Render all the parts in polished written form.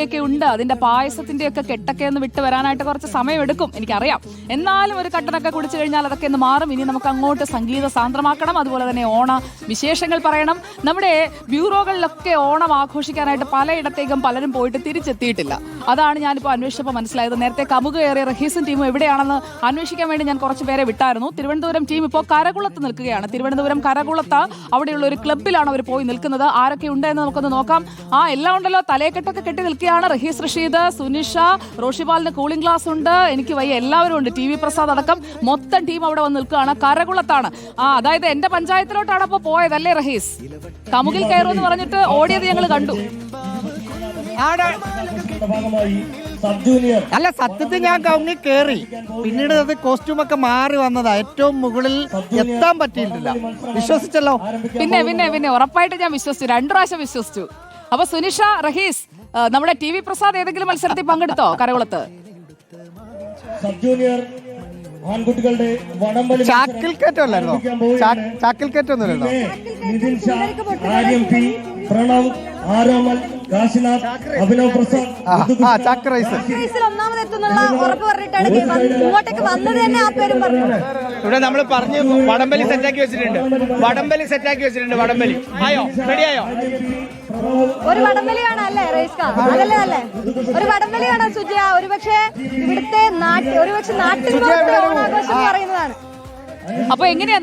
അങ്ങനെയൊക്കെ ഉണ്ട്. അതിന്റെ പായസത്തിന്റെ ഒക്കെ കെട്ടൊക്കെ ഒന്ന് വിട്ട് വരാനായിട്ട് കുറച്ച് സമയമെടുക്കും, എനിക്കറിയാം. എന്നാലും ഒരു കട്ടനൊക്കെ കുടിച്ചു കഴിഞ്ഞാൽ അതൊക്കെ ഒന്ന് മാറും. ഇനി നമുക്ക് അങ്ങോട്ട് സംഗീത സാന്ദ്രമാക്കണം. അതുപോലെ തന്നെ ഓണ വിശേഷങ്ങൾ പറയണം. നമ്മുടെ ബ്യൂറോകളിലൊക്കെ ഓണം ആഘോഷിക്കാനായിട്ട് പലയിടത്തേക്കും പലരും പോയിട്ട് തിരിച്ചെത്തിയിട്ടില്ല. അതാണ് ഞാനിപ്പോൾ അന്വേഷിച്ചപ്പോൾ മനസ്സിലായത്. നേരത്തെ കമുകയേറിയ റഹീസും ടീമും എവിടെയാണെന്ന് അന്വേഷിക്കാൻ വേണ്ടി ഞാൻ കുറച്ച് പേരെ വിട്ടായിരുന്നു. തിരുവനന്തപുരം ടീം ഇപ്പോൾ കരകുളത്ത് നിൽക്കുകയാണ്. തിരുവനന്തപുരം കരകുളത്ത് അവിടെയുള്ള ഒരു ക്ലബ്ബിലാണ് അവർ പോയി നിൽക്കുന്നത്. ആരൊക്കെ ഉണ്ട് എന്ന് നമുക്കൊന്ന് നോക്കാം. എല്ലാം ഉണ്ടല്ലോ, തലയെക്കെട്ടൊക്കെ കെട്ടി നിൽക്കുകയാണ്. റഹീസ് റഷീദ്, സുനിഷ, റോഷിപാലിന് കൂളിംഗ് ഗ്ലാസ് ഉണ്ട്, എനിക്ക് വയ്യ, എല്ലാവരും ഉണ്ട്. ടി വി പ്രസാദ് അടക്കം മൊത്തം ടീം അവിടെ വന്ന് നിൽക്കുകയാണ്. കരകുളത്താണ്. അതായത് എന്റെ പഞ്ചായത്തിലോട്ടാണ് അപ്പോൾ പോയതല്ലേ റഹീസ്? കമുകിൽ കയറുമെന്ന് പറഞ്ഞിട്ട് ഓടിയത് ഞങ്ങൾ കണ്ടു. അല്ല, സത്യത്തിൽ ഞാൻ കവുങ്ങി കയറി, പിന്നീട് അത് കോസ്റ്റ്യൂമൊക്കെ മാറി വന്നതാ. ഏറ്റവും മുകളിൽ എത്താൻ പറ്റിയിട്ടില്ല. വിശ്വസിച്ചല്ലോ? പിന്നെ ഉറപ്പായിട്ട് ഞാൻ വിശ്വസിച്ചു, 2 പ്രാവശ്യം വിശ്വസിച്ചു. അപ്പൊ സുനിഷ, റഹീസ്, നമ്മുടെ ടി വി പ്രസാദ് ഏതെങ്കിലും മത്സരത്തിൽ പങ്കെടുത്തോ കരകുളത്ത്? ചാക്കിൽ കയറ്റമല്ലായിരുന്നോ? ചാക്കിൽ കയറ്റൊന്നുമില്ലല്ലോ. ചാക്ക് റൈസ് ഇവിടെ നമ്മൾ പറഞ്ഞു വടംവലി സെറ്റാക്കി വെച്ചിട്ടുണ്ട്. വടംവലി ആയോ? റെഡിയായോ? ഒരു വടംവലിയാണ് അല്ലേ റേസ്? അതല്ലേ അല്ലേ? ഒരു വടംവലിയാണ് സുജയ. ഒരുപക്ഷെ ഇവിടുത്തെ നാട്ടിൽ ഓണാഘോഷം പറയുന്നതാണ്. അപ്പൊ എങ്ങനെയാ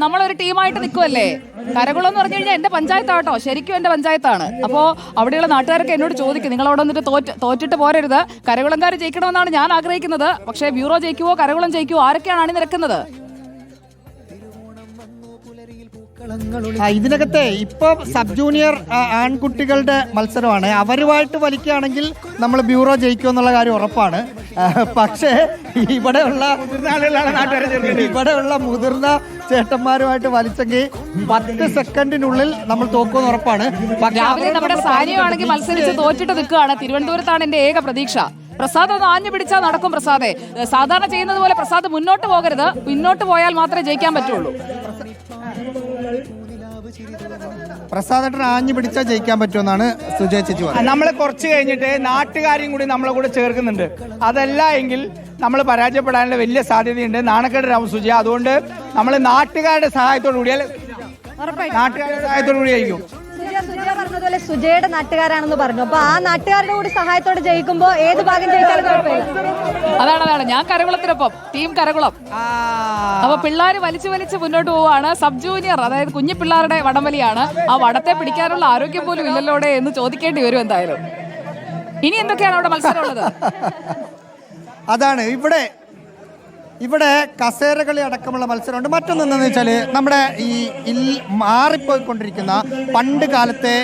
നമ്മളൊരു ടീമായിട്ട് നിൽക്കുമല്ലേ? കരകുളം എന്ന് പറഞ്ഞു കഴിഞ്ഞാൽ എന്റെ പഞ്ചായത്താട്ടോ, ശരിക്കും എന്റെ പഞ്ചായത്താണ്. അപ്പോ അവിടെയുള്ള നാട്ടുകാരൊക്കെ എന്നോട് ചോദിക്കും, നിങ്ങൾ അവിടെ വന്നിട്ട് തോറ്റിട്ട് പോരരുത്, കരകുളംകാർ ജയിക്കണമെന്നാണ് ഞാൻ ആഗ്രഹിക്കുന്നത്. പക്ഷേ ബ്യൂറോ ജയിക്കുവോ കരകുളം ജയിക്കുവോ, ആരൊക്കെയാണ് അണിനിരക്കുന്നത്? ഇതിനകത്തെ ഇപ്പൊ സബ് ജൂനിയർ ആൺകുട്ടികളുടെ മത്സരമാണ്. അവരുമായിട്ട് വലിക്കുകയാണെങ്കിൽ നമ്മൾ ബ്യൂറോ ജയിക്കും എന്നുള്ള കാര്യം ഉറപ്പാണ്. പക്ഷേ ഇവിടെയുള്ള മുതിർന്ന ചേട്ടന്മാരുമായിട്ട് വലിച്ചെങ്കിൽ 10 സെക്കൻഡിനുള്ളിൽ നമ്മൾ തോക്കുമെന്ന് ഉറപ്പാണ്. രാവിലെ നമ്മുടെ സാനിയാണെങ്കിൽ മത്സരിച്ച് തോറ്റിട്ട് നിൽക്കുകയാണ്. തിരുവനന്തപുരത്താണ് എന്റെ ഏക പ്രതീക്ഷ. പ്രസാദ് ഒന്ന് ആഞ്ഞു പിടിച്ചാൽ നടക്കും. പ്രസാദെ, സാധാരണ ചെയ്യുന്നത് പോലെ പ്രസാദ് മുന്നോട്ട് പോകരുത്. പിന്നോട്ട് പോയാൽ മാത്രമേ ജയിക്കാൻ പറ്റുള്ളൂ. പ്രസാദേട്ടൻ ആഞ്ഞു പിടിച്ചാൽ ജയിക്കാൻ പറ്റുമെന്നാണ് സുജയ ചേച്ചി പറഞ്ഞത്. നമ്മൾ കുറച്ച് കഴിഞ്ഞിട്ട് നാട്ടുകാരെയും കൂടി നമ്മളെ കൂടെ ചേർക്കുന്നുണ്ട്. അതല്ല എങ്കിൽ നമ്മൾ പരാജയപ്പെടാനുള്ള വലിയ സാധ്യതയുണ്ട്. നാണക്കേടാവും സുജയ. അതുകൊണ്ട് നമ്മൾ നാട്ടുകാരുടെ സഹായത്തോടു കൂടി ആയിരിക്കും. സുജയ പറഞ്ഞതുപോലെ സുജയുടെ നാട്ടുകാരാണെന്ന് പറഞ്ഞു. അപ്പൊ ആ നാട്ടുകാരുടെ കൂടി സഹായത്തോടെ ജയിക്കുമ്പോ ഏത് ഭാഗം ജയിച്ചാലും കുഴപ്പമില്ല. അതാണ് ഞാൻ കരകുളത്തിനൊപ്പം, ടീം കരകുളം. അപ്പൊ പിള്ളേര് വലിച്ചു മുന്നോട്ട് പോവാണ്. സബ് ജൂനിയർ, അതായത് കുഞ്ഞു പിള്ളേരുടെ വടംവലിയാണ്. ആ വടത്തെ പിടിക്കാനുള്ള ആരോഗ്യം പോലും ഇല്ലല്ലോടെ എന്ന് ചോദിക്കേണ്ടി വരും എന്തായാലും. ഇനി എന്തൊക്കെയാണ് അവിടെ മത്സരമുള്ളത്? അതാണ് ഇവിടെ കസേരകളി അടക്കമുള്ള മത്സരമുണ്ട്. മറ്റൊന്നെന്ന് വെച്ചാൽ നമ്മുടെ ഈ മാറിപ്പോയിക്കൊണ്ടിരിക്കുന്ന പണ്ട് കാലത്തെ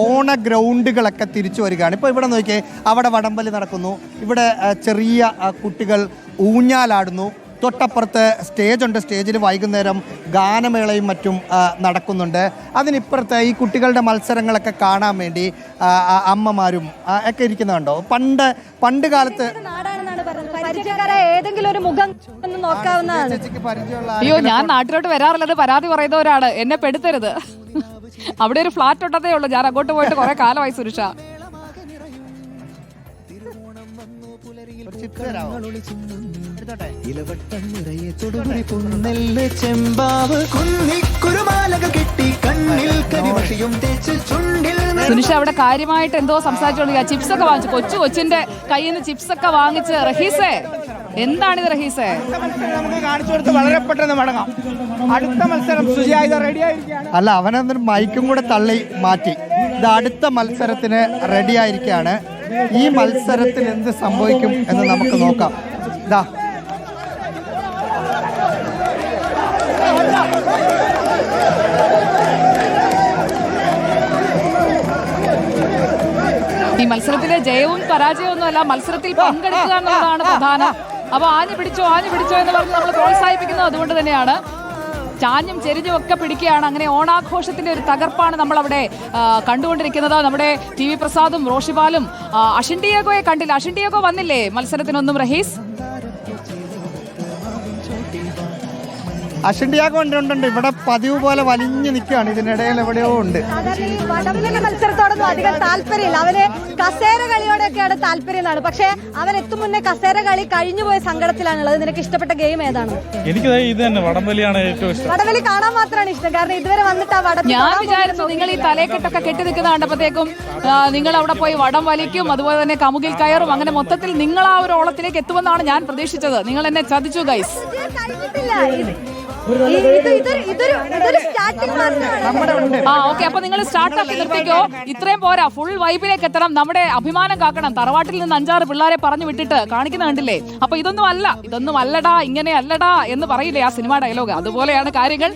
ഓണ ഗ്രൗണ്ടുകളൊക്കെ തിരിച്ചു വരികയാണ്. ഇപ്പോൾ ഇവിടെ നോക്കിയേ, അവിടെ വടംവലി നടക്കുന്നു, ഇവിടെ ചെറിയ കുട്ടികൾ ഊഞ്ഞാലാടുന്നു, തൊട്ടപ്പുറത്ത് സ്റ്റേജുണ്ട്. സ്റ്റേജിൽ വൈകുന്നേരം ഗാനമേളയും മറ്റും നടക്കുന്നുണ്ട്. അതിനിപ്പുറത്ത് ഈ കുട്ടികളുടെ മത്സരങ്ങളൊക്കെ കാണാൻ വേണ്ടി അമ്മമാരും ഒക്കെ ഇരിക്കുന്നുണ്ടോ? പണ്ട് കാലത്ത് ഏതെങ്കിലും ഒരു മുഖം നോക്കാവുന്നതാണ്. അയ്യോ, ഞാൻ നാട്ടിലോട്ട് വരാറുള്ളത് പരാതി പറയുന്നവരാണ്, എന്നെ പെടുത്തരുത്. അവിടെ ഒരു ഫ്ലാറ്റ് ഉണ്ടതേ ഉള്ളൂ, ഞാൻ അങ്ങോട്ട് പോയിട്ട് കുറെ കാലമായി. സുരക്ഷ സുനിഷ അവിടെ കാര്യമായിട്ട് എന്തോ സംസാരിച്ചോണ്ടിരിക്കുക. ചിപ്സ് ഒക്കെ വാങ്ങിച്ചു, കൊച്ചിന്റെ കയ്യിൽ നിന്ന് ചിപ്സ് ഒക്കെ വാങ്ങിച്ച്. റഹീസേ, എന്താണിത് റഹീസേ? നമുക്ക് കാണിച്ചു കൊടുത്ത് വളരെ പെട്ടെന്ന് മടങ്ങാം. അടുത്ത മത്സരം അല്ല, അവനൊന്നും മൈക്കും കൂടെ തള്ളി മാറ്റി. ഇത് അടുത്ത മത്സരത്തിന് റെഡി ആയിരിക്കുകയാണ്. ഈ മത്സരത്തിൽ എന്ത് സംഭവിക്കും എന്ന് നമുക്ക് നോക്കാം. ഇതാ ഈ മത്സരത്തിലെ ജയവും പരാജയവും ഒന്നുമല്ല, മത്സരത്തിൽ പങ്കെടുക്കുക എന്നുള്ളതാണ് പ്രധാനം. അപ്പൊ ആഞ്ഞു പിടിച്ചോ എന്ന് പറഞ്ഞ് നമ്മൾ പ്രോത്സാഹിപ്പിക്കുന്നത് അതുകൊണ്ട് തന്നെയാണ്. ചാഞ്ഞും ചെരിഞ്ഞും ഒക്കെ പിടിക്കുകയാണ്. അങ്ങനെ ഓണാഘോഷത്തിന്റെ ഒരു തകർപ്പാണ് നമ്മൾ അവിടെ കണ്ടുകൊണ്ടിരിക്കുന്നത്. നമ്മുടെ ടി വി പ്രസാദും റോഷിപാലും അഷിൻഡിയേഗോയെ കണ്ടില്ല. അഷിൻഡിയേഗോ വന്നില്ലേ മത്സരത്തിനൊന്നും? റഹീസ്, അശ്വന്റിയാക്ക് ഉണ്ട് ഇവിടെ പതിവ് പോലെ വലിഞ്ഞു നിൽക്കുകയാണ്, ഇതിനിടയിൽ എവിടെയോ ഉണ്ട്. സാധാരണ ഈ വടംവലി മത്സരത്തോടൊന്നും അധികം താല്പര്യമില്ല, അവന് കസേര കളിയോടൊക്കെയാണ് താല്പര്യം എന്നാണ്. പക്ഷെ അവൻ എത്തും മുന്നേ കസേര കളി കഴിഞ്ഞു പോയ സങ്കടത്തിലാണുള്ളത്. നിനക്ക് ഇഷ്ടപ്പെട്ട ഗെയിം ഏതാണ്? എനിക്ക് ഇത് തന്നെ, വടംവലിയാണ് ഏറ്റവും ഇഷ്ടം. വടംവലി കാണാൻ മാത്രമാണ് ഇഷ്ടം, കാരണം ഇതുവരെ വന്നിട്ട് ആ വടം ഞാൻ വിചാരിച്ചു നിങ്ങൾ ഈ തലക്കെട്ടൊക്കെ കെട്ടി നിൽക്കുന്ന കണ്ടപ്പോഴത്തേക്കും നിങ്ങൾ അവിടെ പോയി വടം വലിക്കും, അതുപോലെ തന്നെ കമുകിൽ കയറും, അങ്ങനെ മൊത്തത്തിൽ നിങ്ങൾ ആ ഒരു ഓളത്തിലേക്ക് എത്തുമെന്നാണ് ഞാൻ പ്രതീക്ഷിച്ചത്. നിങ്ങൾ എന്നെ ചതിച്ചു ഗൈസ്. കഴിഞ്ഞിട്ടില്ല. ഇതൊരു സ്റ്റാർട്ടിംഗ് മാത്രമാണ്. ആ ഓക്കെ, അപ്പൊ നിങ്ങൾ സ്റ്റാർട്ടാക്കി നിർത്തിക്കോ. ഇത്രയും പോരാ, ഫുൾ വൈബിലേക്ക് എത്തണം, നമ്മുടെ അഭിമാനം കാക്കണം. തറവാട്ടിൽ നിന്ന് 5-6 പിള്ളേരെ പറഞ്ഞു വിട്ടിട്ട് കാണിക്കുന്ന കണ്ടില്ലേ? അപ്പൊ ഇതൊന്നും അല്ലടാ, ഇങ്ങനെ അല്ലടാ എന്ന് പറയില്ലേ ആ സിനിമ ഡയലോഗ്, അതുപോലെയാണ് കാര്യങ്ങൾ.